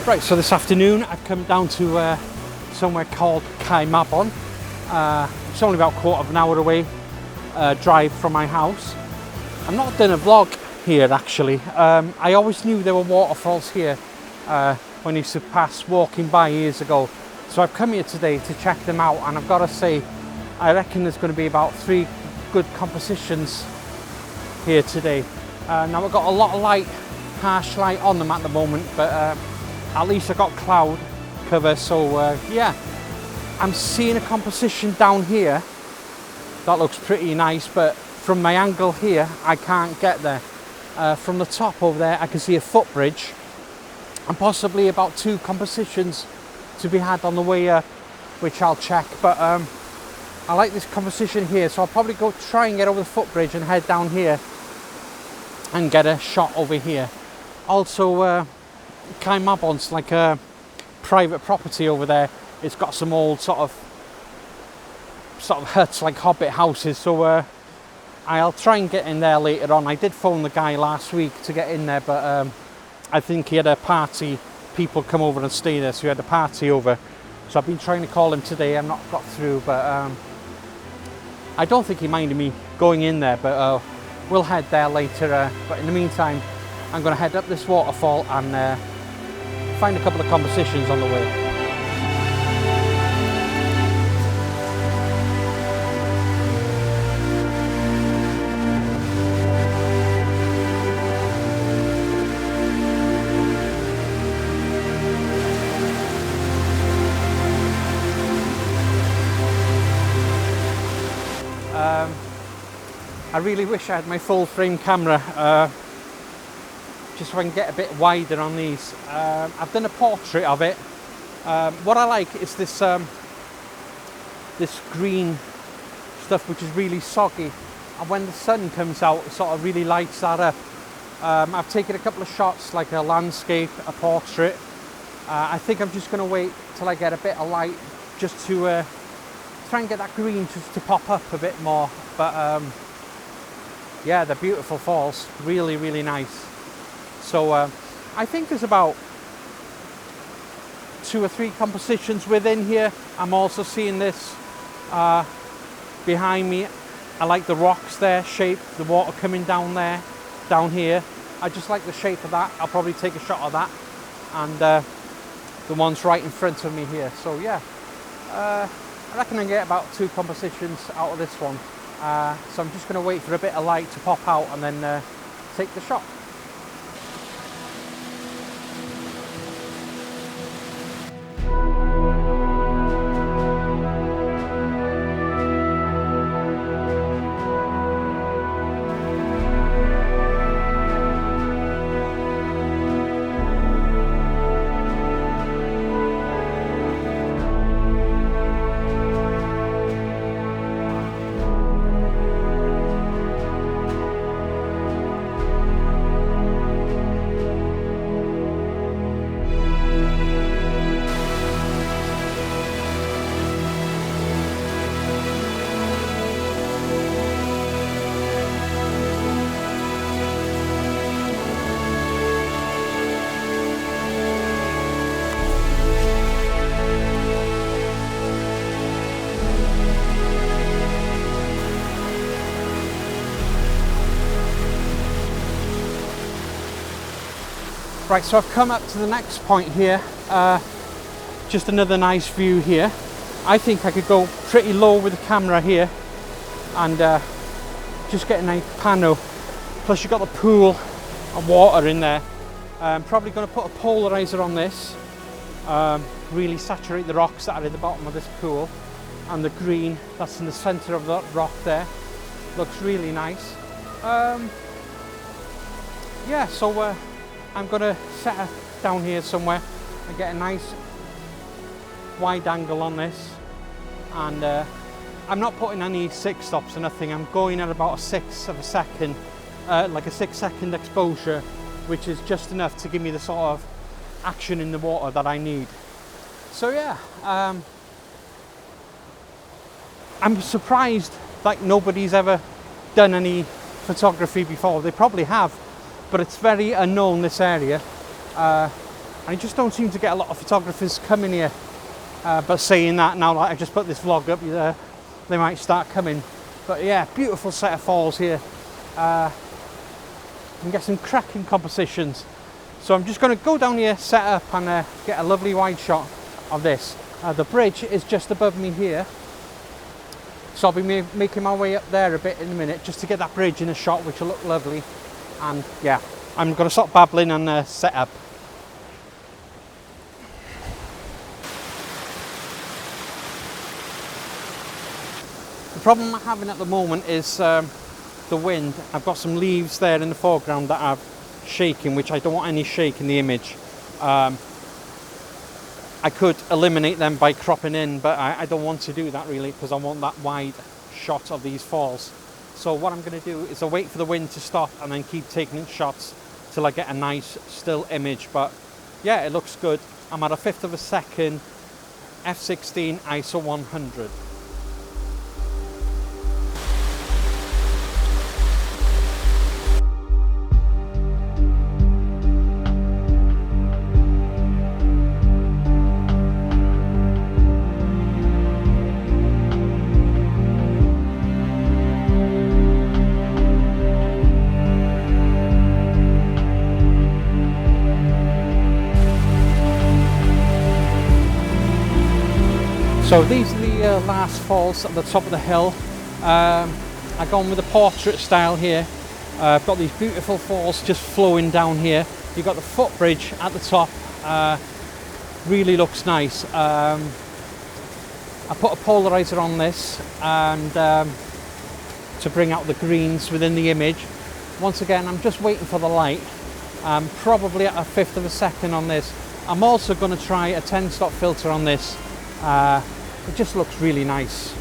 Right, so this afternoon I've come down to somewhere called Kaimon. It's only about a quarter of an hour away drive from my house. I'm not doing a vlog here actually. I always knew there were waterfalls here when I used to pass walking by years ago. So I've come here today to check them out, and I've got to say, I reckon there's going to be about 3 good compositions here today. Now I've got a lot of light, harsh light on them at the moment, but at least I've got cloud cover, so yeah. I'm seeing a composition down here that looks pretty nice, but from my angle here I can't get there. From the top over there I can see a footbridge and possibly about 2 compositions to be had on the way up, which I'll check. But I like this composition here, so I'll probably go try and get over the footbridge and head down here and get a shot over here. Also, Kaimon's like a private property over there. It's got some old sort of huts, like hobbit houses, so I'll try and get in there later on. I did phone the guy last week to get in there, but I think he had a party, people come over and stay there, so he had a party over. So I've been trying to call him today, I've not got through, but I don't think he minded me going in there, but we'll head there later. But in the meantime, I'm going to head up this waterfall and find a couple of compositions on the way. I really wish I had my full frame camera, just so I can get a bit wider on these. I've done a portrait of it. What I like is this this green stuff, which is really soggy, and when the sun comes out it sort of really lights that up. I've taken a couple of shots, like a landscape, a portrait. I think I'm just going to wait till I get a bit of light, just to try and get that green just to pop up a bit more. But yeah, they're beautiful falls, really, really nice. So I think there's about 2 or 3 compositions within here. I'm also seeing this behind me. I like the rocks there, shape, the water coming down there, down here. I just like the shape of that. I'll probably take a shot of that, and the ones right in front of me here. So yeah, I reckon I can get about 2 compositions out of this one. So I'm just going to wait for a bit of light to pop out and then take the shot. Right, so I've come up to the next point here, just another nice view here. I think I could go pretty low with the camera here and just get a nice pano. Plus you've got the pool and water in there. I'm probably going to put a polarizer on this, really saturate the rocks that are at the bottom of this pool, and the green that's in the centre of that rock there. Looks really nice. Yeah, so I'm going to set it down here somewhere and get a nice wide angle on this, and I'm not putting any 6 stops or nothing. I'm going at about a 1/6 of a second, like a 6-second exposure, which is just enough to give me the sort of action in the water that I need. So yeah, I'm surprised like nobody's ever done any photography before. They probably have, but it's very unknown, this area. I just don't seem to get a lot of photographers coming here. But saying that, now that I just put this vlog up, they might start coming. But yeah, beautiful set of falls here. You can get some cracking compositions. So I'm just going to go down here, set up, and get a lovely wide shot of this. The bridge is just above me here, so I'll be making my way up there a bit in a minute just to get that bridge in a shot, which will look lovely. And yeah, I'm going to stop babbling and set up. The problem I'm having at the moment is the wind. I've got some leaves there in the foreground that are shaking, which I don't want any shake in the image. I could eliminate them by cropping in, but I don't want to do that really, because I want that wide shot of these falls. So what I'm going to do is I'll wait for the wind to stop and then keep taking shots till I get a nice still image. But yeah, it looks good. I'm at a 1/5 of a second, f/16 ISO 100. So these are the last falls at the top of the hill. I've gone with a portrait style here. I've got these beautiful falls just flowing down here. You've got the footbridge at the top. Really looks nice. I put a polarizer on this and to bring out the greens within the image. Once again, I'm just waiting for the light. I'm probably at a 1/5 of a second on this. I'm also going to try a 10-stop filter on this. It just looks really nice.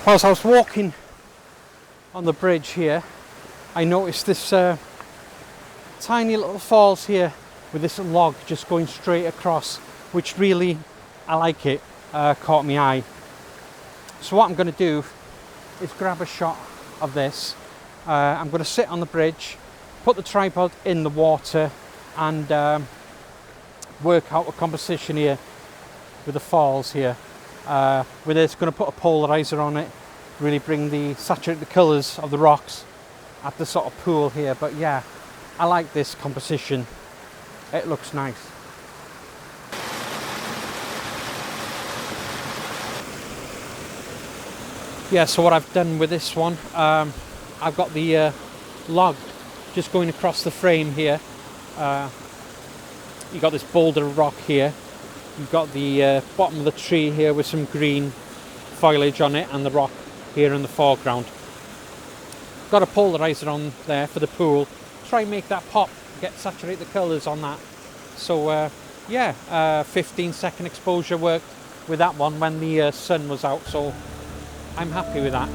Whilst I was walking on the bridge here, I noticed this tiny little falls here with this log just going straight across, which really, I like it, caught my eye. So what I'm going to do is grab a shot of this. I'm going to sit on the bridge, put the tripod in the water, and work out a composition here with the falls here. With this, going to put a polarizer on it, really saturate the colours of the rocks at the sort of pool here. But yeah, I like this composition. It looks nice. Yeah, so what I've done with this one, I've got the log just going across the frame here. You've got this boulder rock here. You've got the bottom of the tree here with some green foliage on it, and the rock here in the foreground. Got a polarizer on there for the pool. Try and make that pop, saturate the colours on that. So yeah, 15-second exposure worked with that one when the sun was out, so I'm happy with that.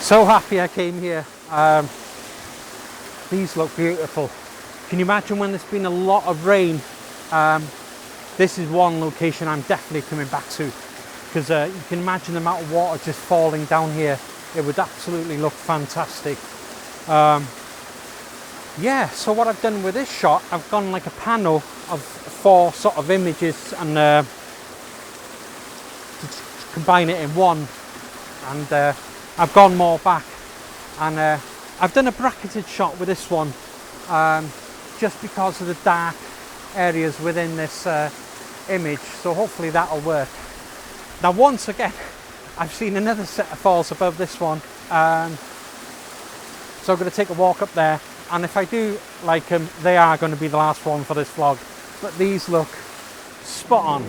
So happy I came here. These look beautiful. Can you imagine when there's been a lot of rain? This is one location I'm definitely coming back to, because you can imagine the amount of water just falling down here. It would absolutely look fantastic. Yeah, so what I've done with this shot, I've gone like a panel of 4 sort of images and to combine it in one, and I've gone more back, and I've done a bracketed shot with this one just because of the dark areas within this image, so hopefully that'll work. Now once again I've seen another set of falls above this one, so I'm going to take a walk up there, and if I do like them, they are going to be the last one for this vlog, but these look spot on.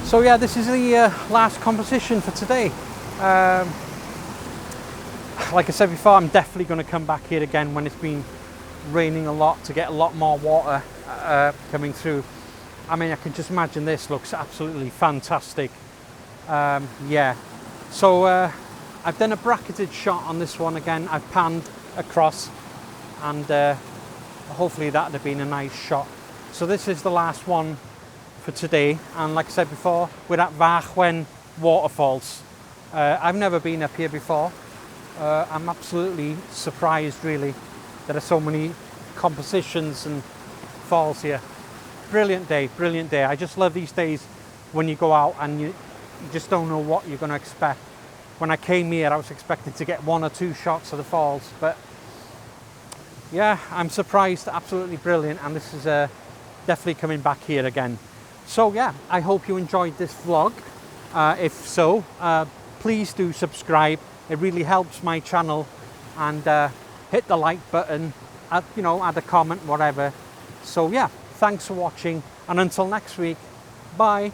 So yeah, this is the last composition for today. Like I said before, I'm definitely going to come back here again when it's been raining a lot to get a lot more water coming through. I mean, I can just imagine this looks absolutely fantastic. Yeah, so I've done a bracketed shot on this one again. I've panned across, and hopefully that would have been a nice shot. So this is the last one for today, and like I said before, we're at Fachwen Waterfalls. I've never been up here before. I'm absolutely surprised really there are so many compositions and falls here. Brilliant day, brilliant day. I just love these days when you go out and you just don't know what you're going to expect. When I came here I was expecting to get 1 or 2 shots of the falls, but yeah, I'm surprised. Absolutely brilliant, and this is definitely coming back here again. So yeah, I hope you enjoyed this vlog. If so, please do subscribe. It really helps my channel, and hit the like button, you know, add a comment, whatever. So yeah, thanks for watching, and until next week, bye.